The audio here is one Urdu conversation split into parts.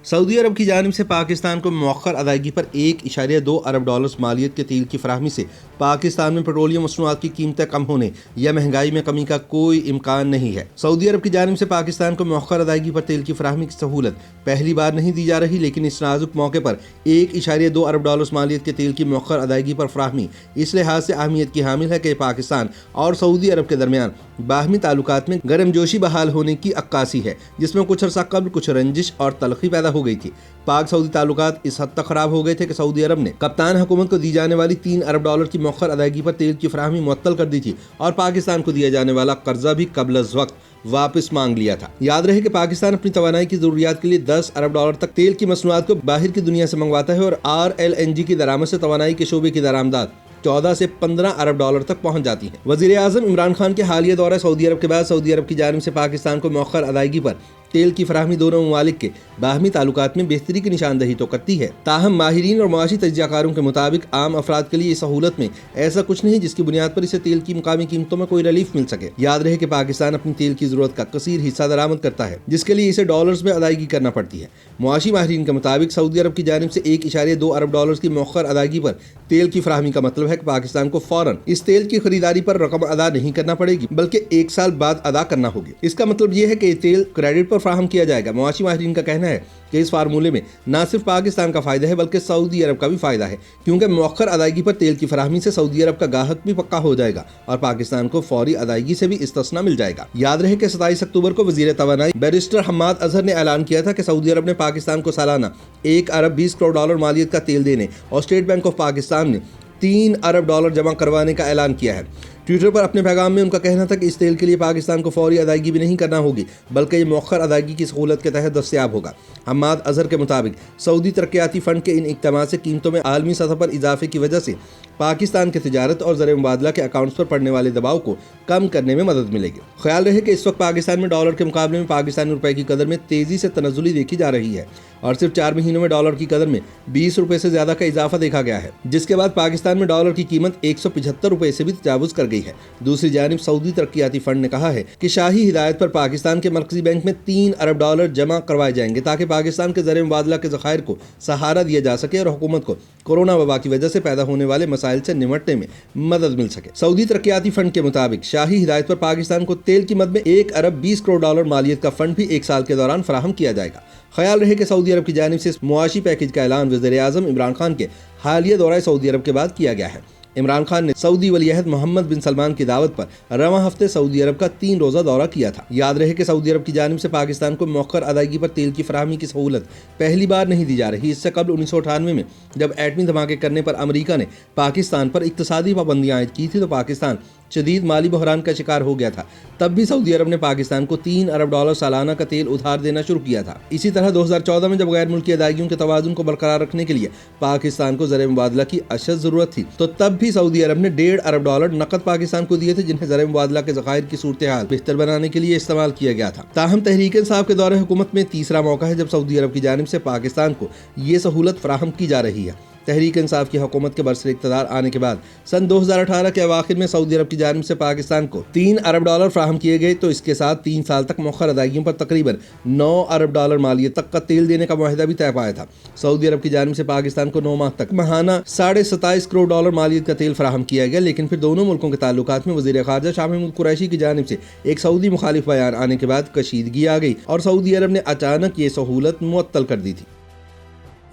سعودی عرب کی جانب سے پاکستان کو مؤخر ادائیگی پر 1.2 ارب ڈالرز مالیت کے تیل کی فراہمی سے پاکستان میں پیٹرولیم مصنوعات کی قیمتیں کم ہونے یا مہنگائی میں کمی کا کوئی امکان نہیں ہے۔ سعودی عرب کی جانب سے پاکستان کو مؤخر ادائیگی پر تیل کی فراہمی کی سہولت پہلی بار نہیں دی جا رہی، لیکن اس نازک موقع پر 1.2 ارب ڈالرز مالیت کے تیل کی مؤخر ادائیگی پر فراہمی اس لحاظ سے اہمیت کی حامل ہے کہ پاکستان اور سعودی عرب کے درمیان باہمی تعلقات میں گرم جوشی بحال ہونے کی عکاسی ہے، جس میں کچھ عرصہ قبل کچھ رنجش اور تلخی پیدا ہو گئی تھی۔ پاک سعودی تعلقات اس حد تک خراب ہو گئے تھے کہ سعودی عرب نے کپتان حکومت کو دی جانے والی 3 ارب ڈالر کی مؤخر ادائیگی پر تیل کی فراہمی معطل کر دی تھی اور پاکستان کو دیا جانے والا قرضہ بھی قبل از وقت واپس مانگ لیا تھا۔ یاد رہے کہ پاکستان اپنی توانائی کی ضروریات کے لیے 10 ارب ڈالر تک تیل کی مصنوعات کو باہر کی دنیا سے منگواتا ہے اور RLNG کی درآمد سے توانائی کے شعبے کی درآمدات 14 سے 15 ارب ڈالر تک پہنچ جاتی ہیں۔ وزیر اعظم عمران خان کے حالیہ دورہ سعودی عرب کے بعد سعودی عرب کی جانب سے پاکستان کو مؤخر ادائیگی پر تیل کی فراہمی دونوں ممالک کے باہمی تعلقات میں بہتری کی نشاندہی تو کرتی ہے، تاہم ماہرین اور معاشی تجزیہ کاروں کے مطابق عام افراد کے لیے اس سہولت میں ایسا کچھ نہیں جس کی بنیاد پر اسے تیل کی مقامی قیمتوں میں کوئی ریلیف مل سکے۔ یاد رہے کہ پاکستان اپنی تیل کی ضرورت کا کثیر حصہ درآمد کرتا ہے، جس کے لیے اسے ڈالرز میں ادائیگی کرنا پڑتی ہے۔ معاشی ماہرین کے مطابق سعودی عرب کی جانب سے 1.2 ارب ڈالرز کی مؤخر ادائیگی پر تیل کی فراہمی کا مطلب ہے کہ پاکستان کو فوراً اس تیل کی خریداری پر رقم ادا نہیں کرنا پڑے گی، بلکہ 1 سال بعد ادا کرنا ہوگی۔ اس کا مطلب یہ ہے کہ یہ تیل کریڈٹ پر فراہم کیا جائے گا۔ معاشی ماہرین کا کہنا ہے کہ اس فارمولے میں نہ صرف پاکستان کا فائدہ ہے بلکہ سعودی عرب کا بھی فائدہ ہے، کیونکہ مؤخر ادائیگی پر تیل کی فراہمی سے سعودی عرب کا گاہک بھی پکا ہو جائے گا اور پاکستان کو فوری ادائیگی سے بھی استثنا مل جائے گا۔ یاد رہے کہ 27 اکتوبر کو وزیر توانائی بیرسٹر حماد اظہر نے اعلان کیا تھا کہ سعودی عرب نے پاکستان کو سالانہ 1 ارب 20 کروڑ ڈالر مالیت کا تیل دینے اور اسٹیٹ بینک آف پاکستان نے 3 ارب ڈالر جمع کروانے کا اعلان کیا ہے۔ ٹویٹر پر اپنے پیغام میں ان کا کہنا تھا کہ اس تیل کے لیے پاکستان کو فوری ادائیگی بھی نہیں کرنا ہوگی، بلکہ یہ مؤخر ادائیگی کی سہولت کے تحت دستیاب ہوگا۔ حماد اظہر کے مطابق سعودی ترقیاتی فنڈ کے ان اقدامات سے قیمتوں میں عالمی سطح پر اضافے کی وجہ سے پاکستان کے تجارت اور زر مبادلہ کے اکاؤنٹس پر پڑنے والے دباؤ کو کم کرنے میں مدد ملے گی۔ خیال رہے کہ اس وقت پاکستان میں ڈالر کے مقابلے میں پاکستانی روپے کی قدر میں تیزی سے تنزلی دیکھی جا رہی ہے اور صرف 4 مہینوں میں ڈالر کی قدر میں 20 روپے سے زیادہ کا اضافہ دیکھا گیا ہے، جس کے بعد پاکستان میں ڈالر کی قیمت 175 روپے سے بھی تجاوز کر گئی ہے۔ دوسری جانب سعودی ترقیاتی فنڈ نے کہا ہے کہ شاہی ہدایت پر پاکستان کے مرکزی بینک میں 3 ارب ڈالر جمع کروائے جائیں گے تاکہ پاکستان کے زر مبادلہ کے ذخائر کو سہارا دیا جا سکے اور حکومت کو کورونا وبا کی وجہ سے پیدا ہونے والے مسائل سے نمٹنے میں مدد مل سکے۔ سعودی ترقیاتی فنڈ کے مطابق شاہی ہدایت پر پاکستان کو تیل کی مد میں 1 ارب 20 کروڑ ڈالر مالیت کا فنڈ بھی 1 سال کے دوران فراہم کیا جائے گا۔ خیال رہے کہ سعودی عرب کی جانب سے اس معاشی پیکیج کا اعلان وزیر اعظم عمران خان کے حالیہ دورہ سعودی عرب کے بعد کیا گیا ہے۔ عمران خان نے سعودی ولی عہد محمد بن سلمان کی دعوت پر رواں ہفتے سعودی عرب کا 3 روزہ دورہ کیا تھا۔ یاد رہے کہ سعودی عرب کی جانب سے پاکستان کو مؤخر ادائیگی پر تیل کی فراہمی کی سہولت پہلی بار نہیں دی جا رہی۔ اس سے قبل 1998 میں جب ایٹمی دھماکے کرنے پر امریکہ نے پاکستان پر اقتصادی پابندیاں عائد کی تھی تو پاکستان شدید مالی بحران کا شکار ہو گیا تھا۔ تب بھی سعودی عرب نے پاکستان کو 3 ارب ڈالر سالانہ کا تیل ادھار دینا شروع کیا تھا۔ اسی طرح 2014 میں جب غیر ملکی ادائیگیوں کے توازن کو برقرار رکھنے کے لیے پاکستان کو زر مبادلہ کی اشد ضرورت تھی تو تب بھی سعودی عرب نے 1.5 ارب ڈالر نقد پاکستان کو دیے تھے، جنہیں زر مبادلہ کے ذخائر کی صورتحال بہتر بنانے کے لیے استعمال کیا گیا تھا۔ تاہم تحریک انصاف کے دور حکومت میں تیسرا موقع ہے جب سعودی عرب کی جانب سے پاکستان کو یہ سہولت فراہم کی جا رہی ہے۔ تحریک انصاف کی حکومت کے برسر اقتدار آنے کے بعد سن 2018 کے اواخر میں سعودی عرب کی جانب سے پاکستان کو 3 ارب ڈالر فراہم کیے گئے تو اس کے ساتھ 3 سال تک مؤخر ادائیگیوں پر تقریباً 9 ارب ڈالر مالیت تک کا تیل دینے کا معاہدہ بھی طے پایا تھا۔ سعودی عرب کی جانب سے پاکستان کو 9 ماہ تک ماہانہ 27.5 کروڑ ڈالر مالیت کا تیل فراہم کیا گیا، لیکن پھر دونوں ملکوں کے تعلقات میں وزیر خارجہ شاہ محمود قریشی کی جانب سے ایک سعودی مخالف بیان آنے کے بعد کشیدگی آ گئی اور سعودی عرب نے اچانک یہ سہولت معطل کر دی تھی۔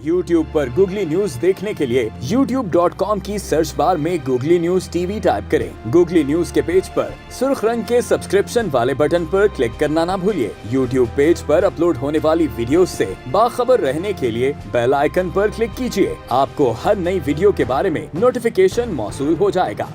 YouTube پر گوگلی نیوز دیکھنے کے لیے youtube.com کی سرچ بار میں googly news T V type کریں۔ گوگلی نیوز کے پیج پر سرخ رنگ کے سبسکرپشن والے بٹن پر کلک کرنا نہ بھولیے۔ YouTube پیج پر اپلوڈ ہونے والی ویڈیوز سے باخبر رہنے کے لیے بیل آئیکن پر کلک کیجیے۔ آپ کو ہر نئی ویڈیو کے بارے میں نوٹیفیکیشن موصول ہو جائے گا۔